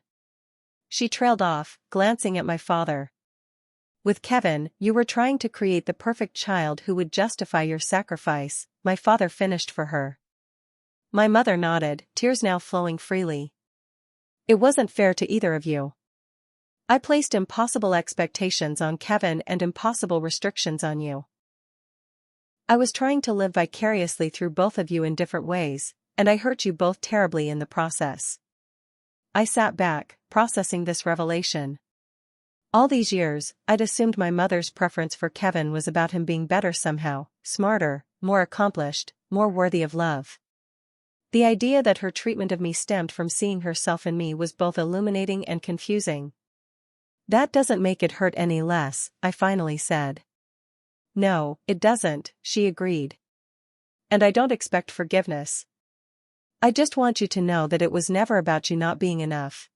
She trailed off, glancing at my father. With Kevin, you were trying to create the perfect child who would justify your sacrifice, my father finished for her. My mother nodded, tears now flowing freely. It wasn't fair to either of you. I placed impossible expectations on Kevin and impossible restrictions on you. I was trying to live vicariously through both of you in different ways, and I hurt you both terribly in the process. I sat back, processing this revelation. All these years, I'd assumed my mother's preference for Kevin was about him being better somehow, smarter, more accomplished, more worthy of love. The idea that her treatment of me stemmed from seeing herself in me was both illuminating and confusing. That doesn't make it hurt any less, I finally said. No, it doesn't, she agreed. And I don't expect forgiveness. I just want you to know that it was never about you not being enough.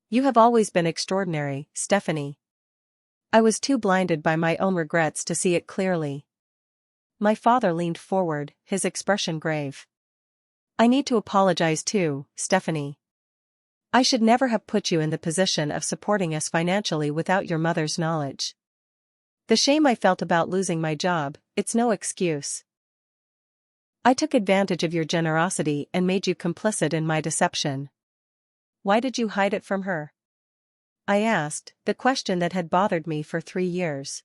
You have always been extraordinary, Stephanie. I was too blinded by my own regrets to see it clearly. My father leaned forward, his expression grave. I need to apologize too, Stephanie. I should never have put you in the position of supporting us financially without your mother's knowledge. The shame I felt about losing my job, it's no excuse. I took advantage of your generosity and made you complicit in my deception. Why did you hide it from her? I asked, the question that had bothered me for 3 years.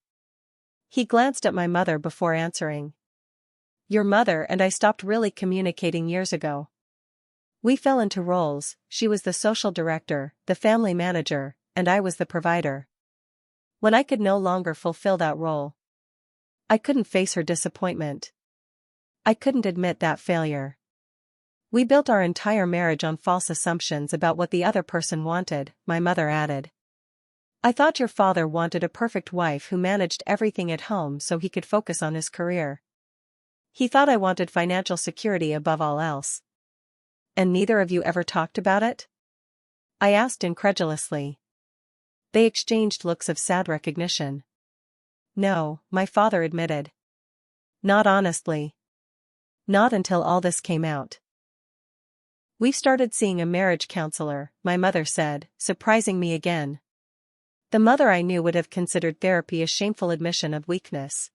He glanced at my mother before answering. Your mother and I stopped really communicating years ago. We fell into roles, she was the social director, the family manager, and I was the provider. When I could no longer fulfill that role, I couldn't face her disappointment. I couldn't admit that failure. We built our entire marriage on false assumptions about what the other person wanted, my mother added. I thought your father wanted a perfect wife who managed everything at home so he could focus on his career. He thought I wanted financial security above all else. And neither of you ever talked about it? I asked incredulously. They exchanged looks of sad recognition. No, my father admitted. Not honestly. Not until all this came out. We've started seeing a marriage counselor, my mother said, surprising me again. The mother I knew would have considered therapy a shameful admission of weakness.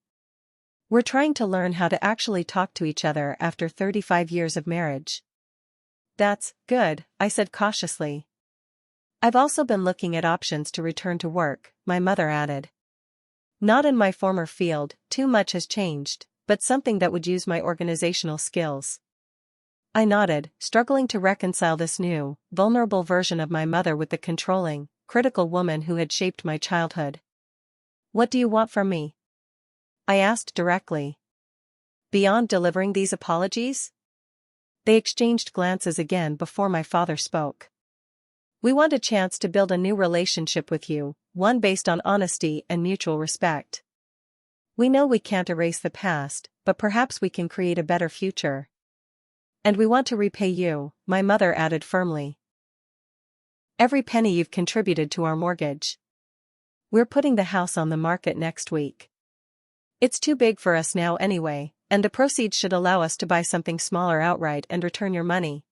We're trying to learn how to actually talk to each other after 35 years of marriage. That's good, I said cautiously. I've also been looking at options to return to work, my mother added. Not in my former field, too much has changed, but something that would use my organizational skills. I nodded, struggling to reconcile this new, vulnerable version of my mother with the controlling, critical woman who had shaped my childhood. What do you want from me? I asked directly. Beyond delivering these apologies? They exchanged glances again before my father spoke. We want a chance to build a new relationship with you, one based on honesty and mutual respect. We know we can't erase the past, but perhaps we can create a better future. And we want to repay you, my mother added firmly. Every penny you've contributed to our mortgage. We're putting the house on the market next week. It's too big for us now anyway, and the proceeds should allow us to buy something smaller outright and return your money.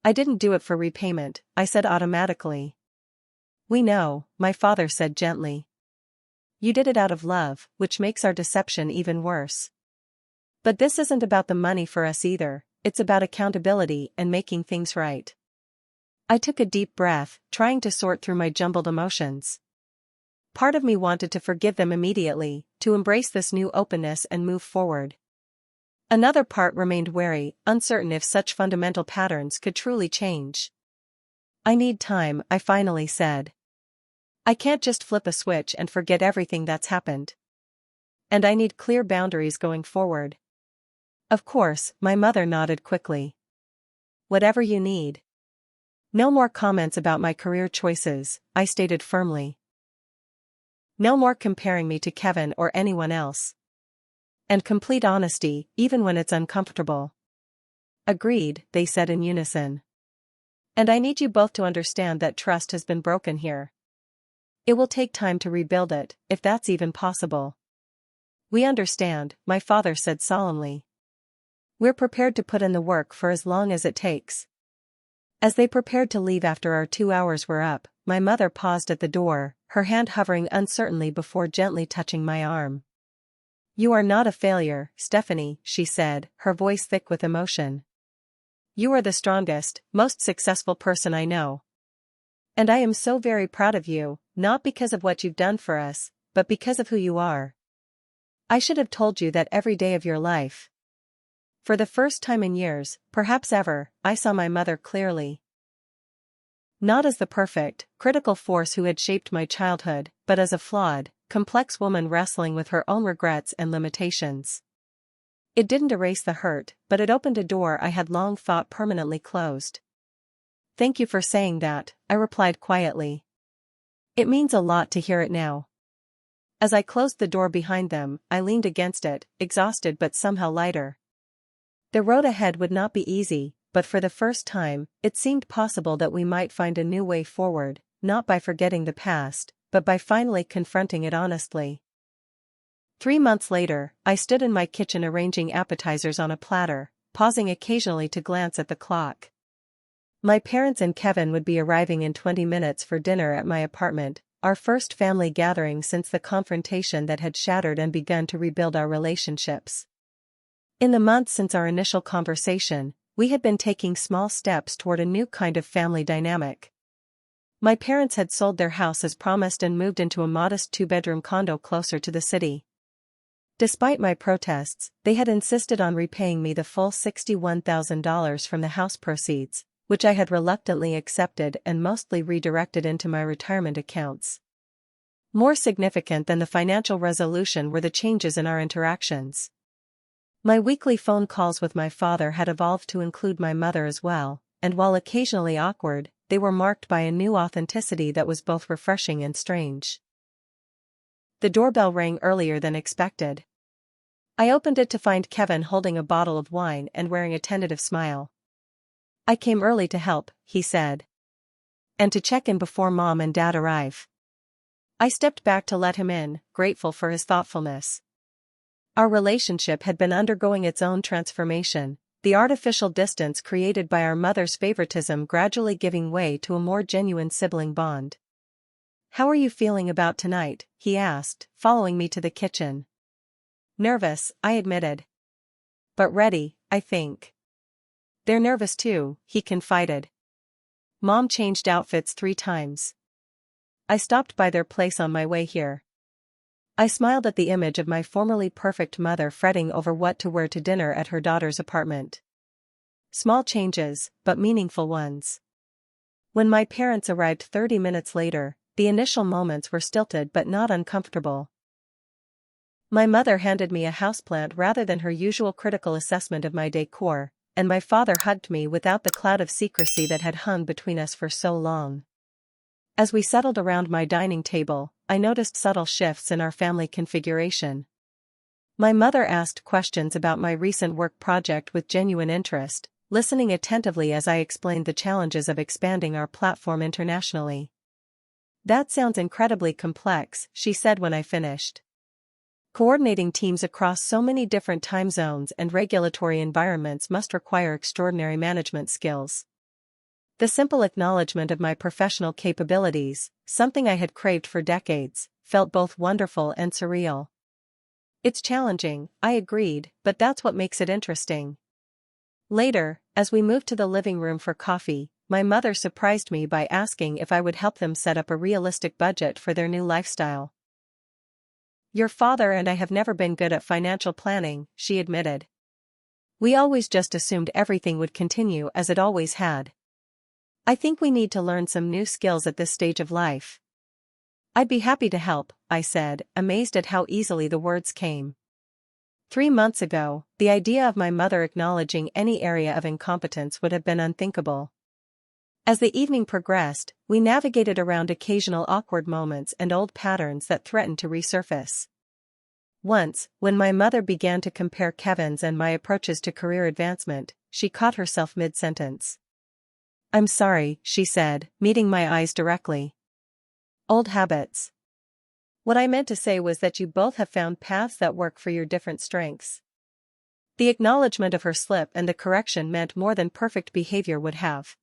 I didn't do it for repayment, I said automatically. We know, my father said gently. You did it out of love, which makes our deception even worse. But this isn't about the money for us either, it's about accountability and making things right. I took a deep breath, trying to sort through my jumbled emotions. Part of me wanted to forgive them immediately, to embrace this new openness and move forward. Another part remained wary, uncertain if such fundamental patterns could truly change. I need time, I finally said. I can't just flip a switch and forget everything that's happened. And I need clear boundaries going forward. Of course, my mother nodded quickly. Whatever you need. No more comments about my career choices, I stated firmly. No more comparing me to Kevin or anyone else. And complete honesty, even when it's uncomfortable. Agreed, they said in unison. And I need you both to understand that trust has been broken here. It will take time to rebuild it, if that's even possible. We understand, my father said solemnly. We're prepared to put in the work for as long as it takes. As they prepared to leave after our 2 hours were up, my mother paused at the door, her hand hovering uncertainly before gently touching my arm. You are not a failure, Stephanie, she said, her voice thick with emotion. You are the strongest, most successful person I know. And I am so very proud of you, not because of what you've done for us, but because of who you are. I should have told you that every day of your life. For the first time in years, perhaps ever, I saw my mother clearly. Not as the perfect, critical force who had shaped my childhood, but as a flawed, complex woman wrestling with her own regrets and limitations. It didn't erase the hurt, but it opened a door I had long thought permanently closed. Thank you for saying that, I replied quietly. It means a lot to hear it now. As I closed the door behind them, I leaned against it, exhausted but somehow lighter. The road ahead would not be easy, but for the first time, it seemed possible that we might find a new way forward, not by forgetting the past, but by finally confronting it honestly. 3 months later, I stood in my kitchen arranging appetizers on a platter, pausing occasionally to glance at the clock. My parents and Kevin would be arriving in 20 minutes for dinner at my apartment, our first family gathering since the confrontation that had shattered and begun to rebuild our relationships. In the months since our initial conversation, we had been taking small steps toward a new kind of family dynamic. My parents had sold their house as promised and moved into a modest 2-bedroom condo closer to the city. Despite my protests, they had insisted on repaying me the full $61,000 from the house proceeds, which I had reluctantly accepted and mostly redirected into my retirement accounts. More significant than the financial resolution were the changes in our interactions. My weekly phone calls with my father had evolved to include my mother as well, and while occasionally awkward, they were marked by a new authenticity that was both refreshing and strange. The doorbell rang earlier than expected. I opened it to find Kevin holding a bottle of wine and wearing a tentative smile. I came early to help, he said. And to check in before Mom and Dad arrive. I stepped back to let him in, grateful for his thoughtfulness. Our relationship had been undergoing its own transformation, the artificial distance created by our mother's favoritism gradually giving way to a more genuine sibling bond. How are you feeling about tonight? He asked, following me to the kitchen. Nervous, I admitted. But ready, I think. They're nervous too, he confided. Mom changed outfits 3 times. I stopped by their place on my way here. I smiled at the image of my formerly perfect mother fretting over what to wear to dinner at her daughter's apartment. Small changes, but meaningful ones. When my parents arrived 30 minutes later, the initial moments were stilted but not uncomfortable. My mother handed me a houseplant rather than her usual critical assessment of my decor, and my father hugged me without the cloud of secrecy that had hung between us for so long. As we settled around my dining table, I noticed subtle shifts in our family configuration. My mother asked questions about my recent work project with genuine interest, listening attentively as I explained the challenges of expanding our platform internationally. "That sounds incredibly complex," she said when I finished. "Coordinating teams across so many different time zones and regulatory environments must require extraordinary management skills." The simple acknowledgement of my professional capabilities, something I had craved for decades, felt both wonderful and surreal. "It's challenging," I agreed, "but that's what makes it interesting." Later, as we moved to the living room for coffee, my mother surprised me by asking if I would help them set up a realistic budget for their new lifestyle. "Your father and I have never been good at financial planning," she admitted. "We always just assumed everything would continue as it always had. I think we need to learn some new skills at this stage of life." "I'd be happy to help," I said, amazed at how easily the words came. 3 months ago, the idea of my mother acknowledging any area of incompetence would have been unthinkable. As the evening progressed, we navigated around occasional awkward moments and old patterns that threatened to resurface. Once, when my mother began to compare Kevin's and my approaches to career advancement, she caught herself mid-sentence. "I'm sorry," she said, meeting my eyes directly. "Old habits. What I meant to say was that you both have found paths that work for your different strengths." The acknowledgement of her slip and the correction meant more than perfect behavior would have.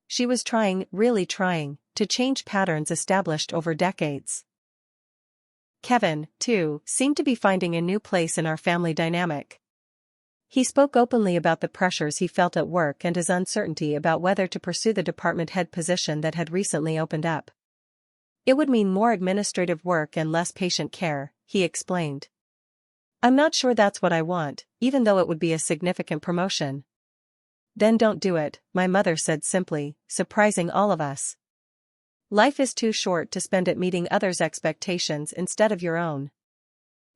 She was trying, really trying, to change patterns established over decades. Kevin, too, seemed to be finding a new place in our family dynamic. He spoke openly about the pressures he felt at work and his uncertainty about whether to pursue the department head position that had recently opened up. "It would mean more administrative work and less patient care," he explained. "I'm not sure that's what I want, even though it would be a significant promotion." "Then don't do it," my mother said simply, surprising all of us. "Life is too short to spend it meeting others' expectations instead of your own."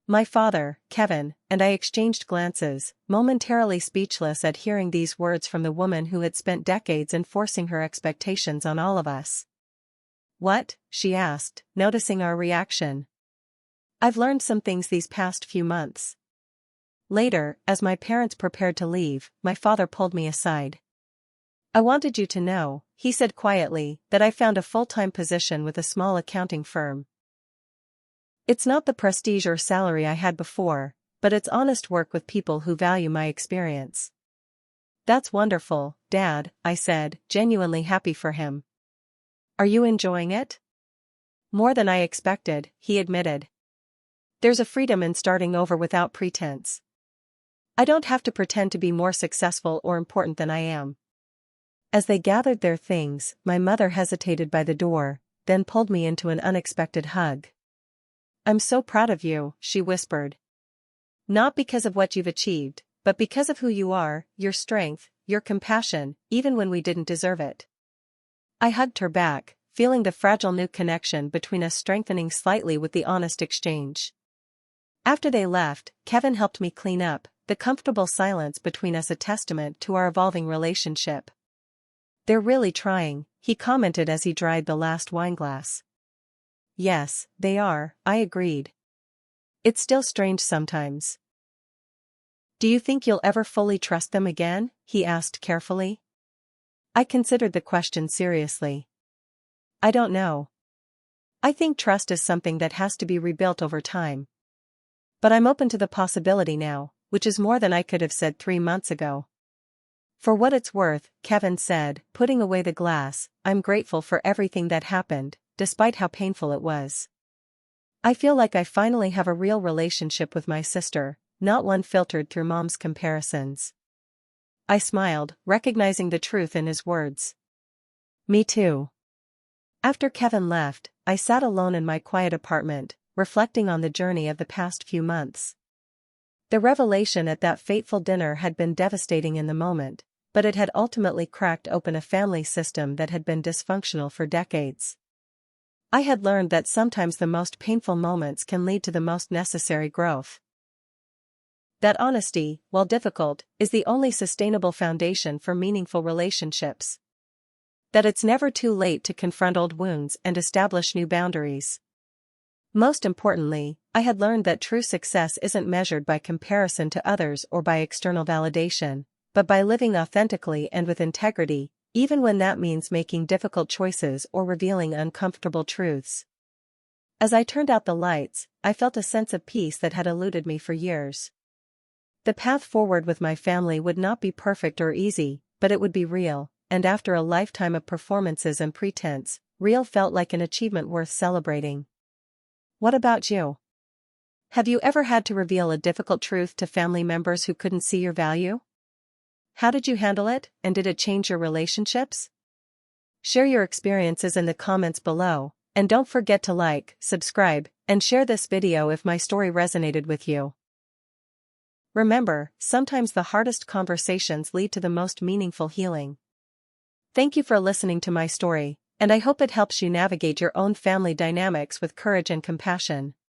My father, Kevin, and I exchanged glances, momentarily speechless at hearing these words from the woman who had spent decades enforcing her expectations on all of us. "What?" she asked, noticing our reaction. "I've learned some things these past few months." Later, as my parents prepared to leave, my father pulled me aside. "I wanted you to know," he said quietly, "that I found a full-time position with a small accounting firm. It's not the prestige or salary I had before, but it's honest work with people who value my experience." "That's wonderful, Dad," I said, genuinely happy for him. "Are you enjoying it?" "More than I expected," he admitted. "There's a freedom in starting over without pretense. I don't have to pretend to be more successful or important than I am." As they gathered their things, my mother hesitated by the door, then pulled me into an unexpected hug. "I'm so proud of you," she whispered. "Not because of what you've achieved, but because of who you are, your strength, your compassion, even when we didn't deserve it." I hugged her back, feeling the fragile new connection between us strengthening slightly with the honest exchange. After they left, Kevin helped me clean up, the comfortable silence between us a testament to our evolving relationship. "They're really trying," he commented as he dried the last wineglass. "Yes, they are," I agreed. "It's still strange sometimes." "Do you think you'll ever fully trust them again?" he asked carefully. I considered the question seriously. "I don't know. I think trust is something that has to be rebuilt over time. But I'm open to the possibility now, which is more than I could have said 3 months ago." "For what it's worth," Kevin said, putting away the glass, "I'm grateful for everything that happened, despite how painful it was. I feel like I finally have a real relationship with my sister, not one filtered through Mom's comparisons." I smiled, recognizing the truth in his words. "Me too." After Kevin left, I sat alone in my quiet apartment, reflecting on the journey of the past few months. The revelation at that fateful dinner had been devastating in the moment, but it had ultimately cracked open a family system that had been dysfunctional for decades. I had learned that sometimes the most painful moments can lead to the most necessary growth. That honesty, while difficult, is the only sustainable foundation for meaningful relationships. That it's never too late to confront old wounds and establish new boundaries. Most importantly, I had learned that true success isn't measured by comparison to others or by external validation, but by living authentically and with integrity, even when that means making difficult choices or revealing uncomfortable truths. As I turned out the lights, I felt a sense of peace that had eluded me for years. The path forward with my family would not be perfect or easy, but it would be real, and after a lifetime of performances and pretense, real felt like an achievement worth celebrating. What about you? Have you ever had to reveal a difficult truth to family members who couldn't see your value? How did you handle it, and did it change your relationships? Share your experiences in the comments below, and don't forget to like, subscribe, and share this video if my story resonated with you. Remember, sometimes the hardest conversations lead to the most meaningful healing. Thank you for listening to my story, and I hope it helps you navigate your own family dynamics with courage and compassion.